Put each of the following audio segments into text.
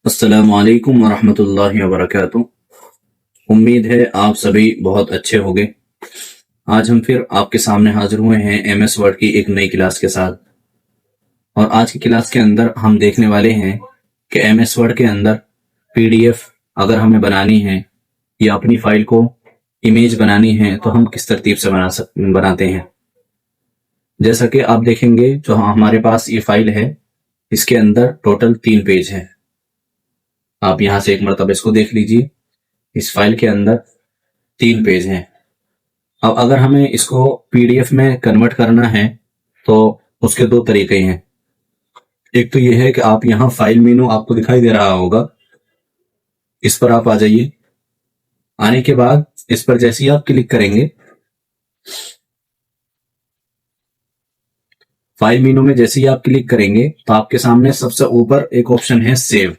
अस्सलामुअलैकुम वरहमतुल्लाहि वबरकातुह। उम्मीद है आप सभी बहुत अच्छे होंगे। आज हम फिर आपके सामने हाजिर हुए हैं एमएस वर्ड की एक नई क्लास के साथ। और आज की क्लास के अंदर हम देखने वाले हैं कि एमएस वर्ड के अंदर पीडीएफ अगर हमें बनानी है या अपनी फाइल को इमेज बनानी है तो हम किस तरतीब से बनाते हैं। जैसा कि आप देखेंगे जो हमारे पास ये फाइल है, इसके अंदर टोटल 3 पेज हैं। आप यहां से एक मरतबा इसको देख लीजिए। इस फाइल के अंदर 3 पेज हैं। अब अगर हमें इसको पीडीएफ में कन्वर्ट करना है तो उसके 2 तरीके हैं। एक तो ये है कि आप यहाँ फाइल मेनू आपको दिखाई दे रहा होगा, इस पर आप आ जाइए। आने के बाद इस पर जैसे ही आप क्लिक करेंगे, फाइल मेनू में जैसे ही आप क्लिक करेंगे तो आपके सामने सबसे ऊपर एक ऑप्शन है सेव।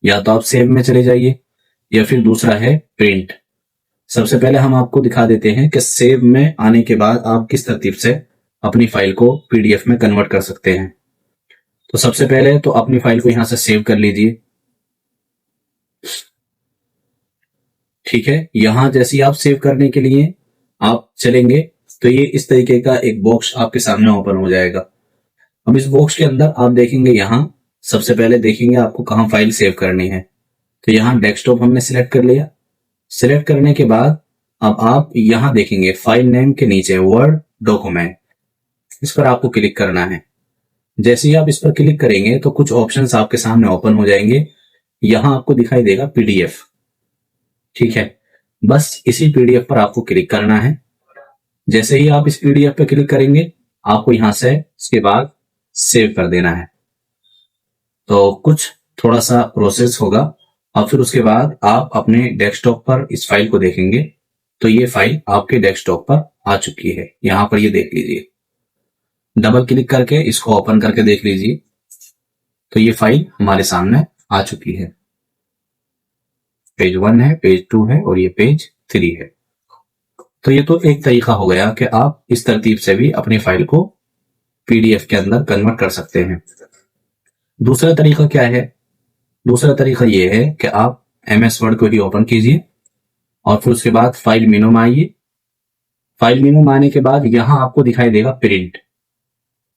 या तो आप सेव में चले जाइए या फिर दूसरा है प्रिंट। सबसे पहले हम आपको दिखा देते हैं कि सेव में आने के बाद आप किस तरतीब से अपनी फाइल को पीडीएफ में कन्वर्ट कर सकते हैं। तो सबसे पहले तो अपनी फाइल को यहां से सेव कर लीजिए। ठीक है, यहां जैसे ही आप सेव करने के लिए आप चलेंगे तो ये इस तरीके का एक बॉक्स आपके सामने ओपन हो जाएगा। अब इस बॉक्स के अंदर आप देखेंगे, यहां सबसे पहले देखेंगे आपको कहां फाइल सेव करनी है। तो यहां डेस्कटॉप हमने सिलेक्ट कर लिया। सिलेक्ट करने के बाद अब आप यहां देखेंगे फाइल नेम के नीचे वर्ड डॉक्यूमेंट, इस पर आपको क्लिक करना है। जैसे ही आप इस पर क्लिक करेंगे तो कुछ ऑप्शंस आपके सामने ओपन हो जाएंगे। यहां आपको दिखाई देगा पीडीएफ। ठीक है, बस इसी पीडीएफ पर आपको क्लिक करना है। जैसे ही आप इस पीडीएफ पर क्लिक करेंगे आपको यहां से इसके बाद सेव कर देना है। तो कुछ थोड़ा सा प्रोसेस होगा और फिर उसके बाद आप अपने डेस्कटॉप पर इस फाइल को देखेंगे तो ये फाइल आपके डेस्कटॉप पर आ चुकी है। यहां पर ये देख लीजिए, डबल क्लिक करके इसको ओपन करके देख लीजिए तो ये फाइल हमारे सामने आ चुकी है। पेज 1 है, पेज 2 है और ये पेज 3 है। तो ये तो एक तरीका हो गया कि आप इस तरतीब से भी अपनी फाइल को पीडीएफ के अंदर कन्वर्ट कर सकते हैं। दूसरा तरीका क्या है? दूसरा तरीका ये है कि आप एमएस वर्ड को ही ओपन कीजिए और फिर उसके बाद फाइल मेनू में आइए। फाइल मेनू में आने के बाद यहां आपको दिखाई देगा प्रिंट।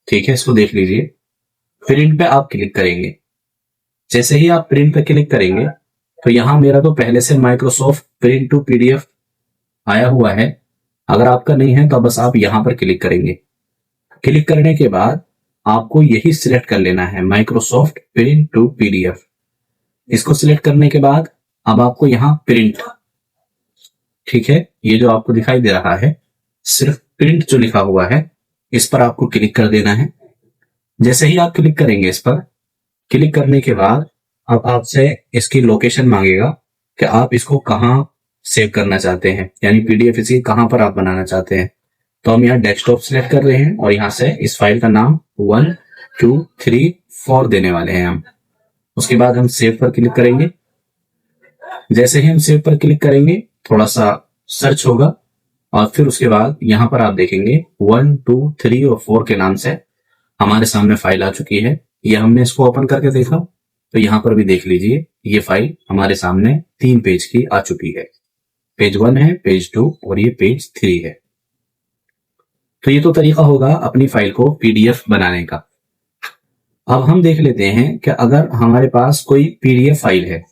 ठीक है, इसको देख लीजिए। प्रिंट पे आप क्लिक करेंगे। जैसे ही आप प्रिंट पे क्लिक करेंगे तो यहां मेरा तो पहले से माइक्रोसॉफ्ट प्रिंट टू पीडीएफ आया हुआ है। अगर आपका नहीं है तो बस आप यहां पर क्लिक करेंगे। क्लिक करने के बाद आपको यही सिलेक्ट कर लेना है, माइक्रोसॉफ्ट प्रिंट टू पीडीएफ। इसको सिलेक्ट करने के बाद अब आपको यहां प्रिंट, ठीक है, ये जो आपको दिखाई दे रहा है सिर्फ प्रिंट जो लिखा हुआ है, इस पर आपको क्लिक कर देना है। जैसे ही आप क्लिक करेंगे इस पर, क्लिक करने के बाद अब आपसे इसकी लोकेशन मांगेगा कि आप इसको कहां सेव करना चाहते हैं, यानी पीडीएफ इसकी कहां पर आप बनाना चाहते हैं। तो हम यहाँ डेस्कटॉप सिलेक्ट कर रहे हैं और यहां से इस फाइल का नाम 1 2 3 4 देने वाले हैं हम। उसके बाद हम सेव पर क्लिक करेंगे। जैसे ही हम सेव पर क्लिक करेंगे थोड़ा सा सर्च होगा और फिर उसके बाद यहां पर आप देखेंगे 1 2 3 और 4 के नाम से हमारे सामने फाइल आ चुकी है। ये हमने इसको ओपन करके देखा तो यहां पर भी देख लीजिए, ये फाइल हमारे सामने 3 पेज की आ चुकी है। पेज 1 है, पेज 2 और ये पेज 3 है। तो ये तो तरीका होगा अपनी फाइल को पीडीएफ बनाने का। अब हम देख लेते हैं कि अगर हमारे पास कोई पीडीएफ फाइल है,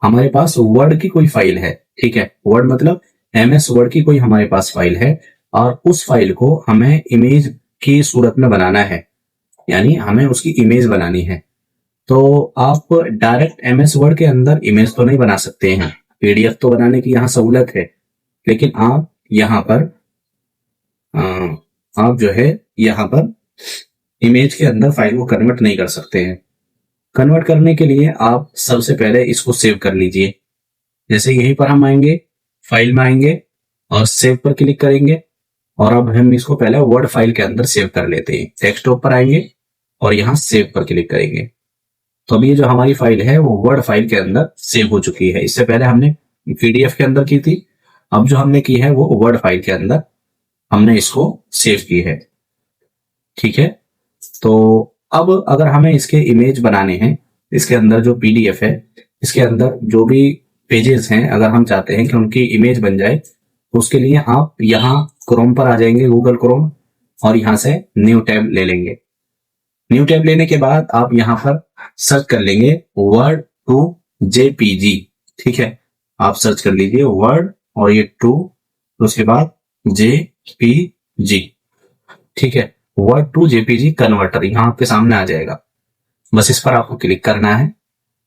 हमारे पास वर्ड की कोई फाइल है, ठीक है, वर्ड मतलब एमएस वर्ड की कोई हमारे पास फाइल है और उस फाइल को हमें इमेज की सूरत में बनाना है, यानी हमें उसकी इमेज बनानी है। तो आप डायरेक्ट एमएस वर्ड के अंदर इमेज तो नहीं बना सकते हैं, पीडीएफ तो बनाने की यहाँ सहूलत है, लेकिन आप यहाँ पर आप जो है यहाँ पर इमेज के अंदर फाइल को कन्वर्ट नहीं कर सकते हैं। कन्वर्ट करने के लिए आप सबसे पहले इसको सेव कर लीजिए। जैसे यहीं पर हम आएंगे, फाइल में आएंगे और सेव पर क्लिक करेंगे और अब हम इसको पहले वर्ड फाइल के अंदर सेव कर लेते हैं। डेस्कटॉप पर आएंगे और यहाँ सेव पर क्लिक करेंगे। तो अब ये जो हमारी फाइल है वो वर्ड फाइल के अंदर सेव हो चुकी है। इससे पहले हमने पीडीएफ के अंदर की थी, अब जो हमने की है वो वर्ड फाइल के अंदर हमने इसको सेव की है। ठीक है, तो अब अगर हमें इसके इमेज बनाने हैं इसके अंदर जो पीडीएफ है, इसके अंदर जो भी पेजेस हैं, अगर हम चाहते हैं कि उनकी इमेज बन जाए तो उसके लिए आप यहाँ क्रोम पर आ जाएंगे, गूगल क्रोम, और यहाँ से न्यू टैब ले लेंगे। न्यू टैब लेने के बाद आप यहाँ पर सर्च कर लेंगे वर्ड टू जेपीजी। ठीक है, आप सर्च कर लीजिए वर्ड और ये टू, तो उसके बाद जेपीजी। ठीक है, वर्ड टू जेपीजी कन्वर्टर यहाँ आपके सामने आ जाएगा। बस इस पर आपको क्लिक करना है।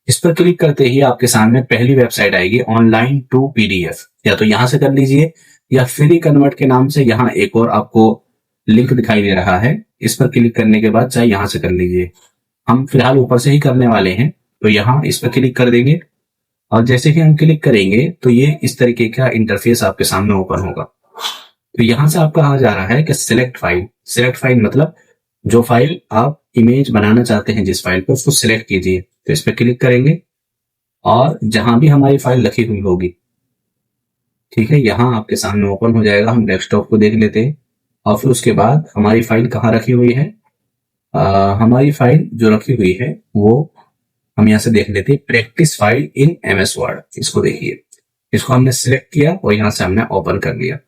इस पर क्लिक करते ही आपके सामने पहली वेबसाइट आएगी ऑनलाइन टू पीडीएफ। या तो यहां से कर लीजिए या फ्री कन्वर्ट के नाम से यहाँ एक और आपको लिंक दिखाई दे रहा है, इस पर क्लिक करने के बाद चाहे यहां से कर लीजिए। हम फिलहाल ऊपर से ही करने वाले हैं, तो यहाँ इस पर क्लिक कर देंगे और जैसे ही हम क्लिक करेंगे तो ये इस तरीके का इंटरफेस आपके सामने ओपन होगा। तो यहां से आपका कहा जा रहा है कि सिलेक्ट फाइल। सिलेक्ट फाइल मतलब जो फाइल आप इमेज बनाना चाहते हैं, जिस फाइल पर, उसको सिलेक्ट कीजिए। तो इस पर क्लिक करेंगे और जहां भी हमारी फाइल रखी हुई होगी, ठीक है, यहां आपके सामने ओपन हो जाएगा। हम डेस्कटॉप को देख लेते हैं और फिर उसके बाद हमारी फाइल कहाँ रखी हुई है। हमारी फाइल जो रखी हुई है वो हम यहाँ से देख लेते हैं, practice file in MS word. इसको देखिए, इसको हमने सिलेक्ट किया और यहाँ से हमने ओपन कर लिया।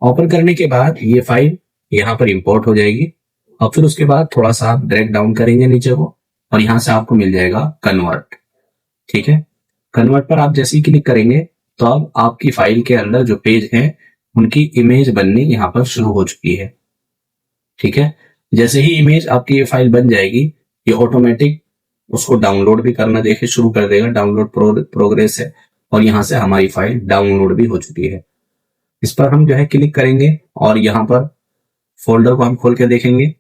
ओपन करने के बाद ये फाइल यहाँ पर इंपोर्ट हो जाएगी और फिर उसके बाद थोड़ा सा आप ड्रैग डाउन करेंगे नीचे को और यहाँ से आपको मिल जाएगा कन्वर्ट। ठीक है, कन्वर्ट पर आप जैसे ही क्लिक करेंगे तो अब आपकी फाइल के अंदर जो पेज हैं उनकी इमेज बननी यहाँ पर शुरू हो चुकी है। ठीक है, जैसे ही इमेज आपकी ये फाइल बन जाएगी, ये ऑटोमेटिक उसको डाउनलोड भी करना देखिए शुरू कर देगा। डाउनलोड प्रोग्रेस है और यहाँ से हमारी फाइल डाउनलोड भी हो चुकी है। इस पर हम जो है क्लिक करेंगे और यहाँ पर फोल्डर को हम खोल के देखेंगे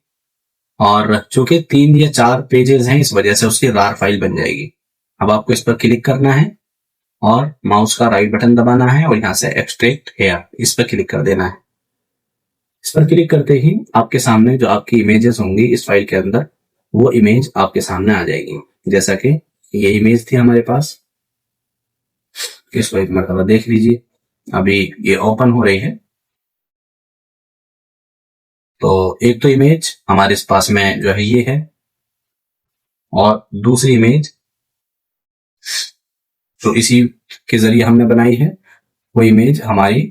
और चूंकि 3 या 4 पेजेस हैं, इस वजह से उसकी रार फाइल बन जाएगी। अब आपको इस पर क्लिक करना है और माउस का राइट बटन दबाना है और यहाँ से एक्सट्रैक्ट हेयर, इस पर क्लिक कर देना है। इस पर क्लिक करते ही आपके सामने जो आपकी इमेजेस होंगी इस फाइल के अंदर, वो इमेज आपके सामने आ जाएगी। जैसा कि ये इमेज थी हमारे पास, इसको एक मरतबा देख लीजिए। अभी ये ओपन हो रही है। तो एक तो इमेज हमारे पास में जो है ये है और दूसरी इमेज जो इसी के जरिए हमने बनाई है, वो इमेज हमारी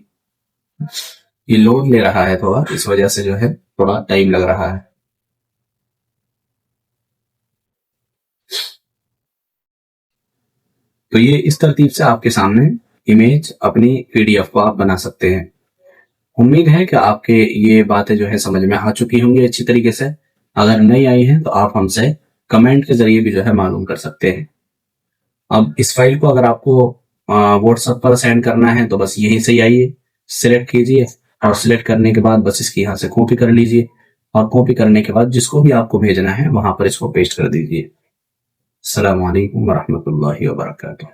ये लोड ले रहा है थोड़ा, इस वजह से जो है थोड़ा टाइम लग रहा है। तो ये इस तरतीब से आपके सामने इमेज अपनी पीडीएफ को आप बना सकते हैं। उम्मीद है कि आपके ये बातें जो है समझ में आ चुकी होंगी अच्छी तरीके से। अगर नहीं आई हैं तो आप हमसे कमेंट के जरिए भी जो है मालूम कर सकते हैं। अब इस फाइल को अगर आपको व्हाट्सएप पर सेंड करना है तो बस यहीं से आइए, सिलेक्ट कीजिए और सिलेक्ट करने के बाद बस इसकी यहाँ से कॉपी कर लीजिए और कॉपी करने के बाद जिसको भी आपको भेजना है वहां पर इसको पेस्ट कर दीजिए। अस्सलामु अलैकुम वरहमतुल्लाहि वबरकातुहू।